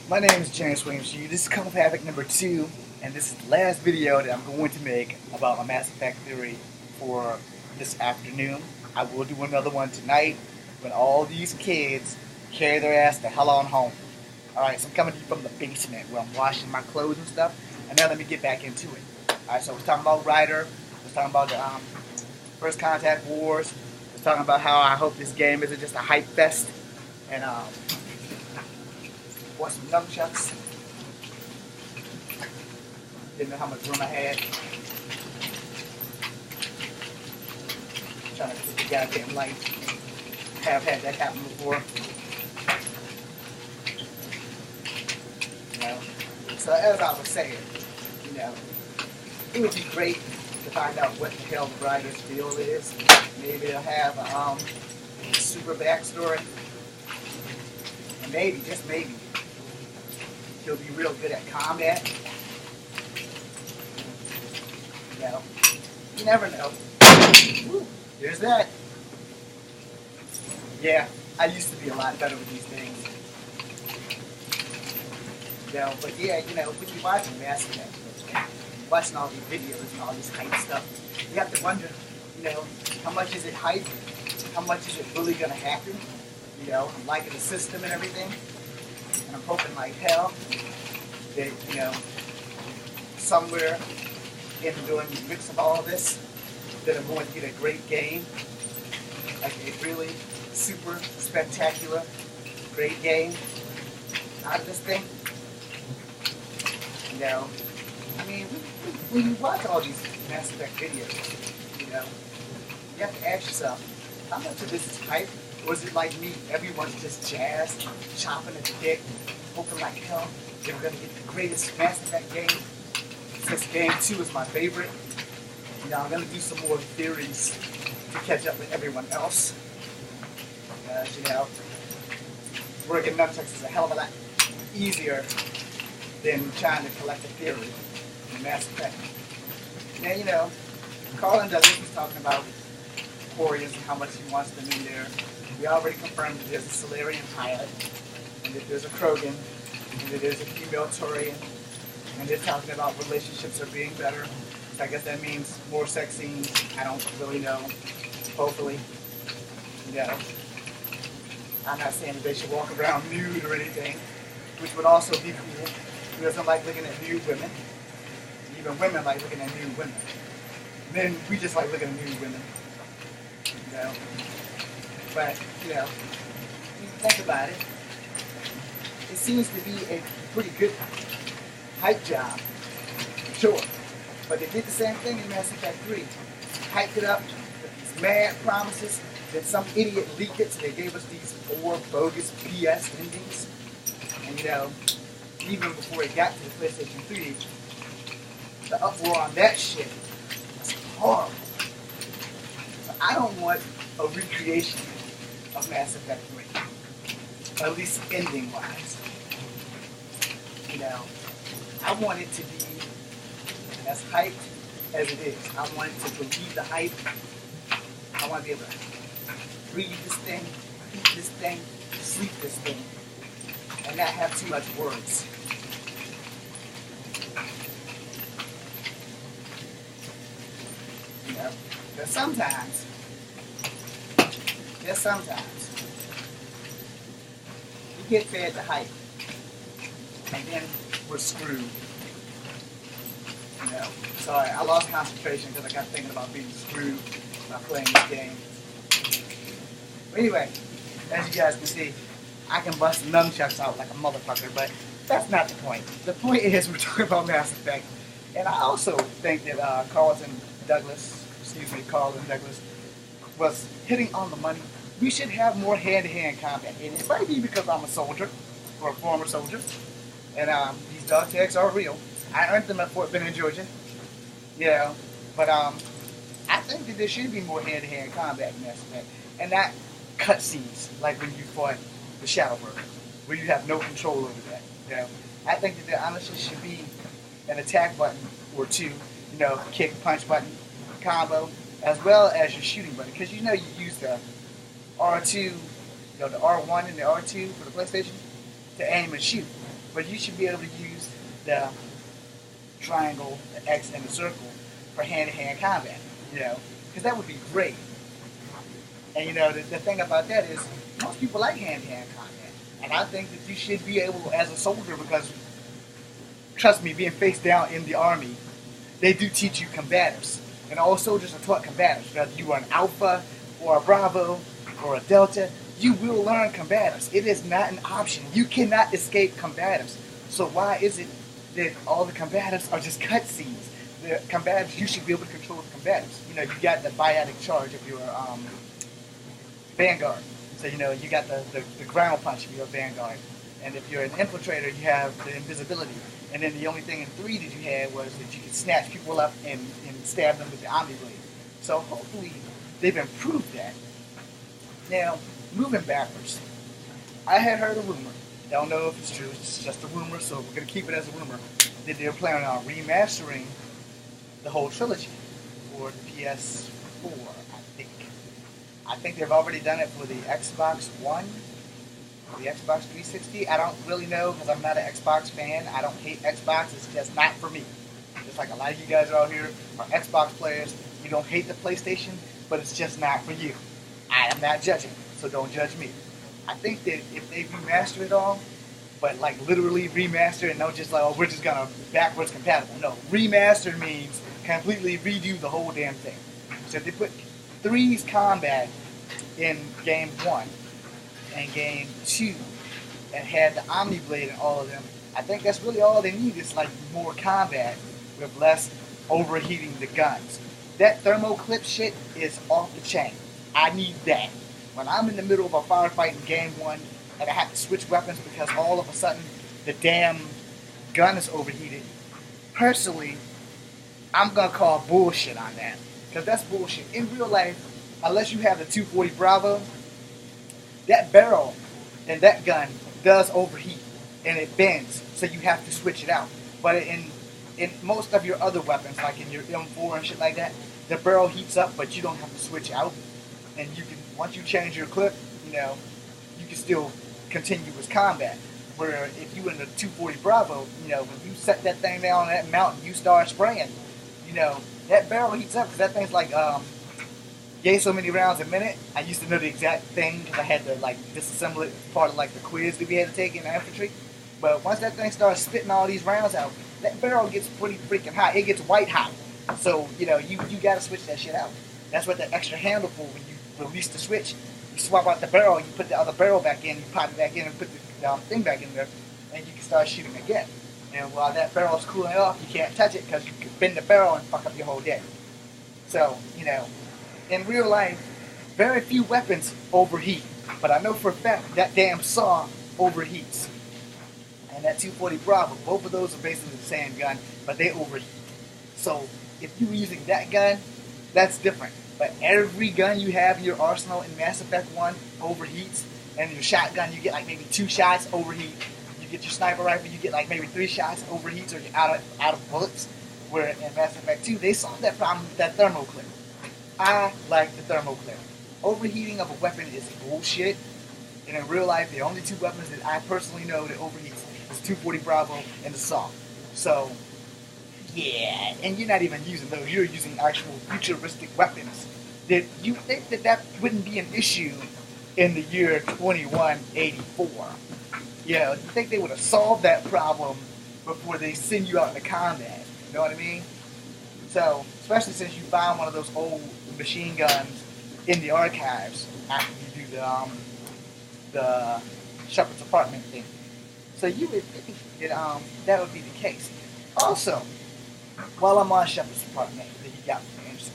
My name is James Williams G. This is Combat Havoc number 2, and this is the last video that I'm going to make about my Mass Effect theory for this afternoon. I will do another one tonight when all these kids carry their ass the hell on home. Alright, so I'm coming to you from the basement where I'm washing my clothes and stuff, and now let me get back into it. Alright, so we're talking about Ryder, we're talking about the First Contact Wars, we're talking about how I hope this game isn't just a hype fest, and want some nunchucks. Didn't know how much room I had. Trying to get the goddamn light. Have had that happen before. You know. So as I was saying, you know, it would be great to find out what the hell the Ryder's deal is. Maybe they'll have a super backstory. And maybe, just maybe, he'll be real good at combat. You know, you never know. Woo, there's that. Yeah, I used to be a lot better with these things. You know, but yeah, you know, when you're watching Mass Effect, watching all these videos and all this hype stuff, you have to wonder, you know, how much is it hype? How much is it really gonna happen? You know, I'm liking the system and everything, and I'm hoping like hell that, you know, somewhere in during the mix of all of this, that I'm going to get a great game, like a really super spectacular, great game out of this thing. You know, I mean, when you watch all these Mass Effect videos, you know, you have to ask yourself, how much of this is hype? Or is it like me, everyone's just jazzed, chopping at the dick, hoping like hell they're going to get the greatest Mass Effect game? Since game 2 is my favorite, you know, I'm going to do some more theories to catch up with everyone else. Because, you know, working nunchucks is a hell of a lot easier than trying to collect a theory in Mass Effect. Now, you know, Carl Douglas was talking about Quarians and how much he wants them in there. We already confirmed that there's a Solarian pilot, and that there's a Krogan, and that there's a female Turian, and they're talking about relationships are being better. So I guess that means more sex scenes. I don't really know. Hopefully. You know. I'm not saying that they should walk around nude or anything, which would also be cool. Who doesn't like looking at nude women? Even women like looking at nude women. Men, we just like looking at nude women. You know. But, you know, when you think about it, it seems to be a pretty good hype job, sure. But they did the same thing in Mass Effect 3. Hyped it up with these mad promises, then some idiot leaked it, so they gave us these 4 bogus BS endings. And you know, even before it got to the PlayStation 3, the uproar on that shit was horrible. So I don't want a recreation of Mass Effect 3, at least ending-wise. You know, I want it to be as hyped as it is. I want it to believe the hype. I want to be able to breathe this thing, eat this thing, sleep this thing, and not have too much words. You know, but sometimes, we get fed the hype, and then we're screwed. You know, sorry, I lost concentration because I got thinking about being screwed by playing this game. But anyway, as you guys can see, I can bust nunchucks out like a motherfucker, but that's not the point. The point is we're talking about Mass Effect, and I also think that Carl Douglas was hitting on the money. We should have more hand-to-hand combat, and it might be because I'm a soldier, or a former soldier, and these dog tags are real. I earned them at Fort Benning, Georgia, you know, but I think that there should be more hand-to-hand combat in Mass Effect, and not cutscenes like when you fought the Shadowbird, where you have no control over that. You know, I think that there honestly should be an attack button or two, you know, kick, punch button, combo, as well as your shooting button, because you know you use the R2, you know, the R1 and the R2 for the PlayStation to aim and shoot. but you should be able to use the triangle, the X, and the circle for hand-to-hand combat, because that would be great. And the thing about that is most people like hand-to-hand combat, and I think that you should be able, as a soldier, because trust me, being face down in the army, they do teach you combatives, and all soldiers are taught combatives. Whether you are an Alpha or a Bravo or a Delta, you will learn combatives. It is not an option. You cannot escape combatives. So why is it that all the combatives are just cutscenes? The combatives, you should be able to control the combatives. You got the biotic charge of your Vanguard. So, you got the ground punch of your Vanguard. And if you're an infiltrator, you have the invisibility. And then the only thing in 3 that you had was that you could snatch people up and stab them with the Omni Blade. So hopefully they've improved that. Now, moving backwards, I had heard a rumor. Don't know if it's true, it's just a rumor, so we're going to keep it as a rumor, that they're planning on remastering the whole trilogy for the PS4, I think. I think they've already done it for the Xbox One, the Xbox 360. I don't really know because I'm not an Xbox fan. I don't hate Xbox, it's just not for me. Just like a lot of you guys out here are Xbox players. You don't hate the PlayStation, but it's just not for you. I am not judging, so don't judge me. I think that if they remaster it all, but like literally remaster it, not just like, oh, we're just gonna backwards compatible. No, remaster means completely redo the whole damn thing. So if they put 3's combat in game 1 and game 2 and had the Omni Blade in all of them, I think that's really all they need is like more combat with less overheating the guns. That thermo clip shit is off the chain. I need that. When I'm in the middle of a firefight in game 1 and I have to switch weapons because all of a sudden the damn gun is overheated, personally, I'm going to call bullshit on that. Because that's bullshit. In real life, unless you have the 240 Bravo, that barrel and that gun does overheat and it bends, so you have to switch it out. But in most of your other weapons, like in your M4 and shit like that, the barrel heats up, but you don't have to switch out. And you can, once you change your clip, you can still continue with combat. Where if you in the 240 Bravo, when you set that thing down on that mountain, you start spraying, that barrel heats up because that thing's like, yay, so many rounds a minute. I used to know the exact thing because I had to like disassemble it as part of like the quiz that we had to take in the infantry. But once that thing starts spitting all these rounds out, that barrel gets pretty freaking hot. It gets white hot. So, you got to switch that shit out. That's what the extra handle for. When you release the switch, you swap out the barrel, you put the other barrel back in, you pop it back in and put the thing back in there, and you can start shooting again. And while that barrel is cooling off, you can't touch it because you can bend the barrel and fuck up your whole day. So, in real life, very few weapons overheat. But I know for a fact that damn saw overheats. And that 240 Bravo, both of those are basically the same gun, but they overheat. So if you're using that gun, that's different. But every gun you have in your arsenal in Mass Effect 1 overheats, and your shotgun, you get like maybe 2 shots, overheat. You get your sniper rifle, you get like maybe 3 shots, overheats, or you're out of bullets. Where in Mass Effect 2, they solved that problem with that thermal clip. I like the thermal clip. Overheating of a weapon is bullshit. And in real life, the only 2 weapons that I personally know that overheats is 240 Bravo and the Saw. So, yeah, and you're not even using those. You're using actual futuristic weapons. That you think that wouldn't be an issue in the year 2184. You think they would have solved that problem before they send you out into combat. You know what I mean? So, especially since you found one of those old machine guns in the archives after you do the Shepherd's Apartment thing. So you would think that that would be the case. Also, while I'm on Shepherd's Apartment, that you got games,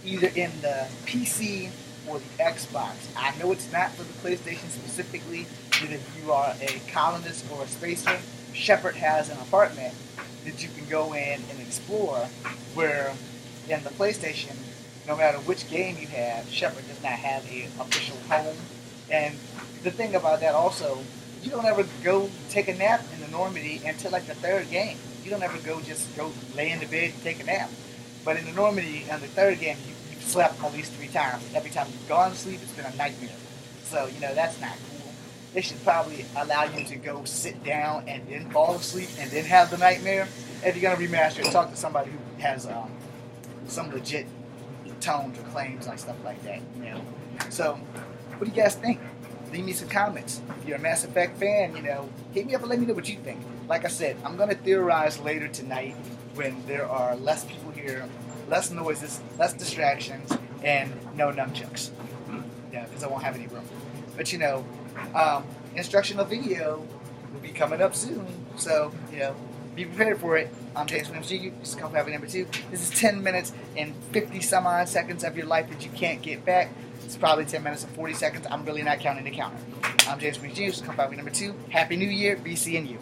either in the PC or the Xbox. I know it's not for the PlayStation specifically, but if you are a colonist or a spacer, Shepard has an apartment that you can go in and explore, where in the PlayStation, no matter which game you have, Shepard does not have an official home. And the thing about that also, you don't ever go take a nap in the Normandy until like the 3rd game. You don't ever just go lay in the bed and take a nap. But in the Normandy, on the 3rd game, you've slept at least 3 times. Every time you've gone to sleep, it's been a nightmare. So, that's not cool. they should probably allow you to go sit down and then fall asleep and then have the nightmare. If you're gonna remaster it, talk to somebody who has some legit tones or claims on stuff like that. You know. So, what do you guys think? Leave me some comments. If you're a Mass Effect fan, you know, hit me up and let me know what you think. Like I said, I'm gonna theorize later tonight when there are less people here, less noises, less distractions, and no nunchucks. Yeah, because I won't have any room. But you know, instructional video will be coming up soon, so you know, be prepared for it. I'm James Williams G. This is Pappa number 2. This is 10 minutes and 50 some odd seconds of your life that you can't get back. It's probably 10 minutes and 40 seconds. I'm really not counting the counter. I'm James Williams G. This is Pappa number 2. Happy New Year. Be seeing you.